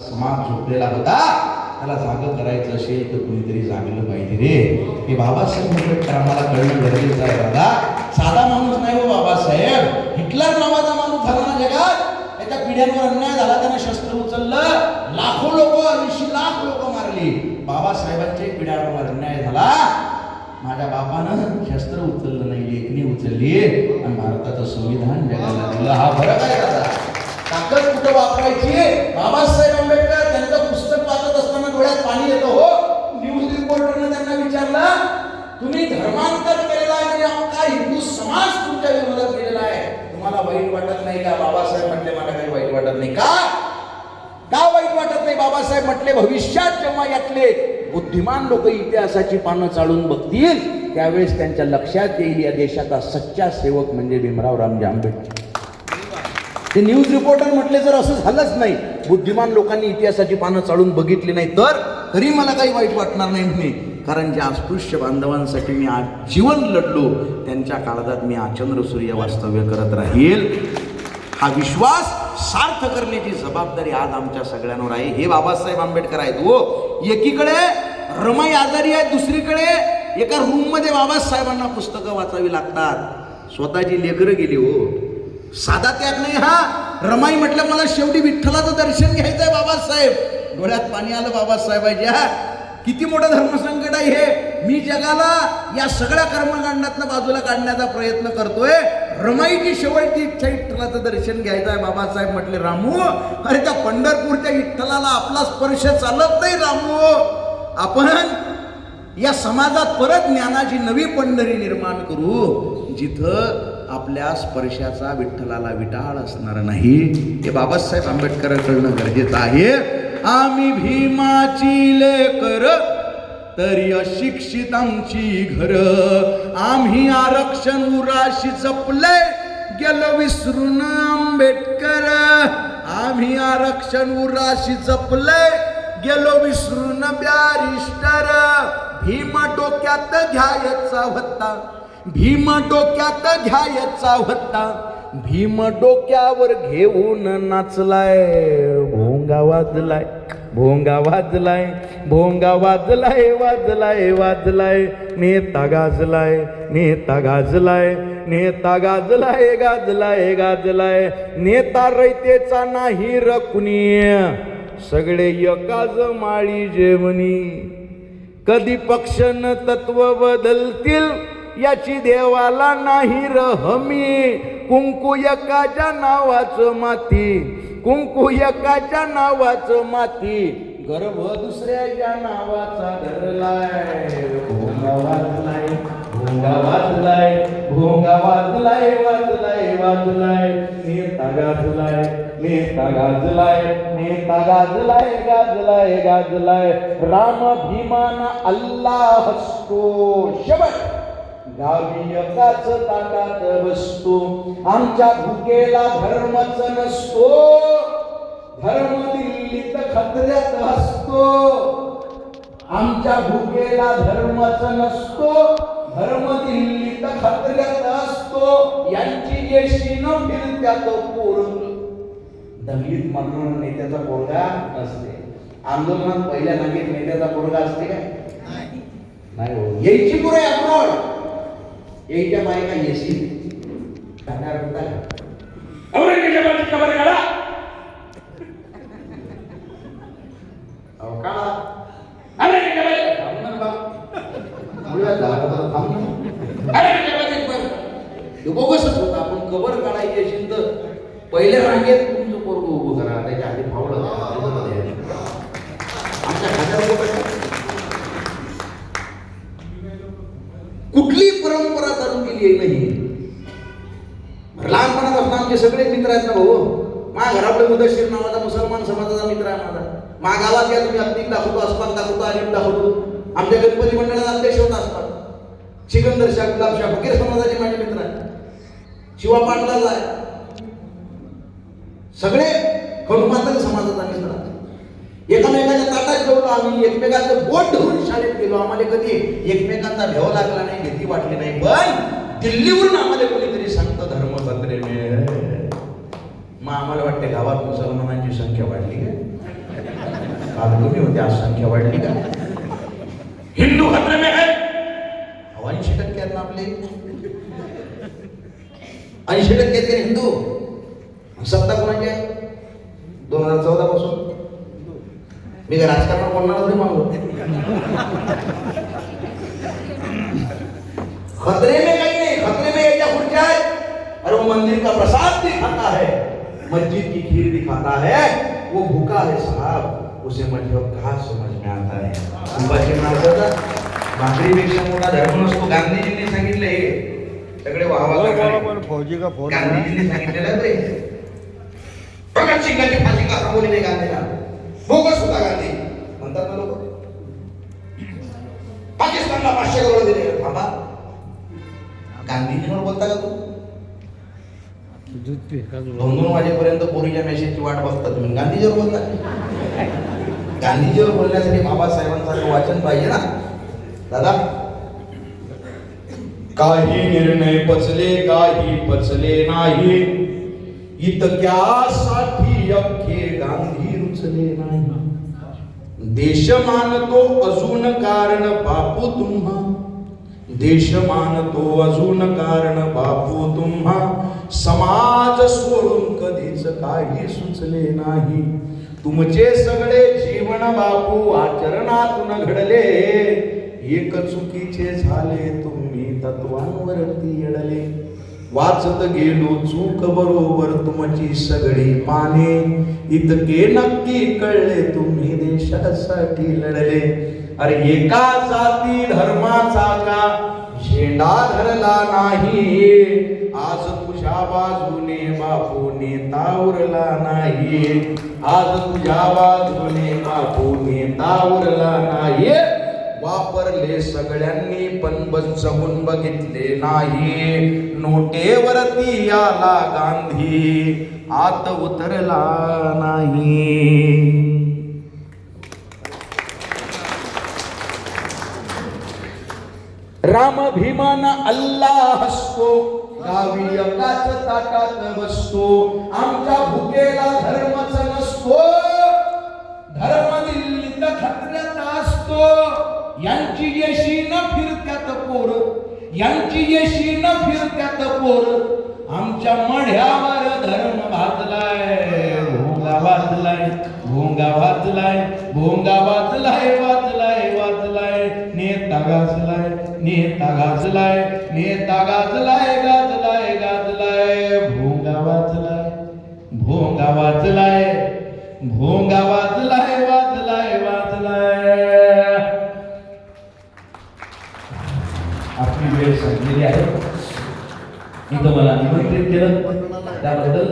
समाज झोपलेला होता, त्याला जागं करायचं असेल तर कुणीतरी जागलं पाहिजे रे. हे बाबासाहेब आंबेडकर आम्हाला कळणं गरजेचं आहे. दादा साधा माणूस नाही हो बाबासाहेब. हिटलर नावाचा माणूस झाला ना जगात, त्याच्या पिढ्यांवर अन्याय झाला, त्यानं शस्त्र उचललं, लाखो लोक 80 लाख लोक मारली. बाबासाहेबांच्या पिढ्यांवर अन्याय झाला, माझ्या बापानं शस्त्र उचललं नाही, लेखणी उचलली आणि भारताचं संविधान जगाला दिलं. हा फरक आहे दादा. ताकद कुठं वापरायची. बाबासाहेब आंबेडकर त्यांचं पुस्तक वाचत असताना डोळ्यात पाणी येतं हो. न्यूज रिपोर्टरने त्यांना विचारलं, तुम्ही धर्मांतर केलेला आहे म्हणजे अख्खा हिंदू समाज तुमच्या विरोधात केलेला आहे, तुम्हाला वाईट वाटत नाही का? बाबासाहेब म्हटले मला काही वाईट वाटत नाही. का वाईट वाटत नाही? बाबासाहेब म्हटले भविष्यात जेव्हा यातले बुद्धिमान लोक इतिहासाची पानं चाळून बघतील त्यावेळेस त्यांच्या लक्षात येईल या देशाचा सच्चा सेवक म्हणजे भीमराव रामजी आंबेडकर. ते न्यूज रिपोर्टर म्हटले जर असं झालंच नाही, बुद्धिमान लोकांनी इतिहासाची पानं चाळून बघितली नाही तर तरी मला काही वाईट वाटणार नाही म्हणे. कारण ज्या अस्पृश्य बांधवांसाठी मी आज जीवन लढलो त्यांच्या काळात मी आचंद्र सूर्य वास्तव्य करत राहील. हा विश्वास सार्थ करण्याची जबाबदारी आज आमच्या सगळ्यांवर आहे. हे बाबासाहेब आंबेडकर आहेत हो. एकीकडे रमाई आजारी आहेत, दुसरीकडे एका रूम मध्ये बाबासाहेबांना पुस्तकं वाचावी लागतात. स्वतःची लेकरं गेली हो. साधा त्याग नाही हा. रमाई म्हटलं मला शेवटी विठ्ठलाचं दर्शन घ्यायचंय बाबासाहेब. डोळ्यात पाणी आलं बाबासाहेबांच्या. किती मोठं धर्मसंकट आहे हे. मी जगाला या सगळ्या कर्मकांडातनं बाजूला काढण्याचा प्रयत्न करतोय. रमाईची शेवटची इच्छा विठ्ठलाचं दर्शन घ्यायचं आहे. बाबासाहेब म्हटले रामू, अरे त्या पंढरपूरच्या विठ्ठलाला आपला स्पर्श चालत नाही रामू. आपण या समाजात परत ज्ञानाची नवी पंढरी निर्माण करू जिथं आपल्या स्पर्शाचा विठ्ठलाला विटाळ असणार नाही. हे बाबासाहेब आंबेडकर कळणं गरजेचं आहे. आम्ही भीमाची लेकर तरी अशिक्षित आमची घर, आम्ही आरक्षण उराशी जपले गेलो विसरून आंबेडकर, आम्ही आरक्षण उराशी जपले गेलो विसरून बॅरिस्टर. भीम डोक्यात घ्यायचा होता, भीम डोक्यात घ्यायचा होता, भीम डोक्यावर घेऊन नाचलाय, भोंगा वाजलाय, भोंगा वाजलाय, भोंगा वाजलाय, वाजलाय वाजलाय, नेता गाजलाय, नेता गाजलाय, नेता गाजलाय, गाजलाय गाजलाय, नेता रयतेचा नाही रकुनी, सगळे एकाच माळी जेवणी. कधी पक्ष न तत्व बदलतील याची देवाला नाही रहमी. कुंकू एकाच्या नावाचं माती, कुंकू एकाच्या नावाचं माती, गर्भ दुसऱ्याच्या नावाचा धरलाय. भोंगा वाजलाय, भोंगा वाजलाय, भोंगा वाजलाय, वाजलाय वाजलाय, नेता गाजलाय, नेता गाजलाय, नेता गाजलाय, गाजलाय गाजलाय. राम भीमाना अल्लाह हसतो, शबत गावी एकाच ताटात बसतो. आमच्या भुकेला धर्मच नसतो, धर्म दिल्लीत खतऱ्यात असतो. आमच्या भुकेला धर्मच नसतो, धर्म दिल्लीत खतऱ्यात असतो. यांची येशी न फिरत्यात पोर. दंगलीत मरण नेत्याचा पोरगा असते, आंदोलनात पहिल्या नागीत नेत्याचा पोरगा असते काय? नाही हो. यायची पुरे अब्रॉड, यायच्या बायका येशी औरंगजेबाची खबर काढा. बोगसच होता. आपण कबर काढायची असेल तर पहिल्या रांगेत तुमचं पोरग उभं करा, त्याच्या आधी फावलं आमच्या खात्यावर. कुठली परंपरा चालू केली आहे नाही. लहानपणापासून आमचे सगळे मित्र आहेत ना भाऊ. माझ्या घराकडे मुदशीर नावाचा मुसलमान समाजाचा मित्र आहे माझा. माझ्या गावात या तुम्ही अब्दील दाखवतो, अस्मान दाखवतो, आलिम दाखवतो. आमच्या गणपती मंडळात अध्यक्ष होत असतात. सिकंदर शाह, गुलाब शाह, फकीर समाजाचे माझे मित्र आहेत. शिवा पाटलाचा आहे. सगळे खंडोबांतक समाजाचा मित्र आहे. एकमेकांच्या ताटात जेवलो आम्ही, एकमेकांचं बोट धरून शाळेत गेलो. आम्हाला कधी एकमेकांचा भेव लागला नाही, भीती वाटली नाही. पण दिल्लीवरून आम्हाला कोणीतरी सांगतं धर्मपत्रे मग आम्हाला वाटते गावात मुसलमानांची संख्या वाढली काय. काल कमी होते, आज संख्या वाढली का? हिंदू खतरे में है. 80% आहेत ना आपले, 80% आहेत का हिंदू? सत्ता कोणाची आहे 2014 पासून? मी काय राजकारणात बोलणार तरी मागू. खतरे में काही नहीं, खतरे में ये क्या खुर्चा है? अरे वो मंदिर का प्रसाद दिखाता है, मस्जिद की खीर दिखाता है, वो भूखा है साहब, उसे मतलब कहाँ समझ में आता है. उपाशी माणसाचा भाकरीपेक्षा मोठा धर्म नसतो. गांधीजींनी सांगितलं हे सगळे वाहवा. फौजी का फोन गांधीजींनी सांगितलेलं आहे ते. भगत सिंगाची फाशी का थांबवली नाही गांधीला? बोगस होता गांधी म्हणतात ना लोक. पाकिस्तानला 500 करोड दिले. थांबा, गांधीजींवर बोलता का तू? 2-2 वाजेपर्यंत पोरीच्या मेसेजची वाट बघता तुम्ही, गांधीजीवर बोलता. गांधीजीवर बोलण्यासाठी बाबासाहेबांसारखं वाचन पाहिजे ना दादा. काही निर्णय पचले, काही पचले नाही, इतक्यासाठी अख्खे गांधी रुचले नाही. देश मानतो अजून कारण बापू तुम्हा, देश मानतो अजून कारण बापू तुम्हा, समाज सोडून कधीच काही सुचले नाही. तुमचे सगळे जीवन बापू आचरणातून घडले, एक चुकीचे झाले तुम्ही तत्वांवरती अडले. वाचत गेलो चूक बरोबर तुमची सगळी पाने, इतके नक्की कळले तुम्ही देशासाठी लढले. अरे एका जाती धर्माचा का झेंडा धरला नाही, आज तुझ्या बाजूने बापू नेता उरला नाही, आज तुझ्या बाजूने बापू नेता उरला नाही. वापरले सगळ्यांनी पण बचवून बघितले नाही, नोटेवरती आला गांधी आत उतरला नाही. राम भीमान अल्लाह हसतो, गावी एकाच ताटात बसतो, आमच्या भुकेला धर्मच नसतो, धर्म दिल्लीत खतऱ्यात असतो. यांची येशी न फिरत्यात पोर, यांची येशी न फिरत्यात पोर, आमच्या मढ्यावर धर्म भाजलाय, भोंगा वाजलाय, भोंगा वाजलाय, भोंगा वाजलाय, वाजलाय वाजलाय, नेता गाजलाय, नेता गाजलाय, नेता गाजलाय, गाजलाय गाजलाय, भोंगा वाजलाय, भोंगा वाजलाय, भोंगा वाजलाय, वाजलाय वाजलाय. आपली वेळ संपलेली आहे. मी तुम्हाला निमंत्रित केलं त्याबद्दल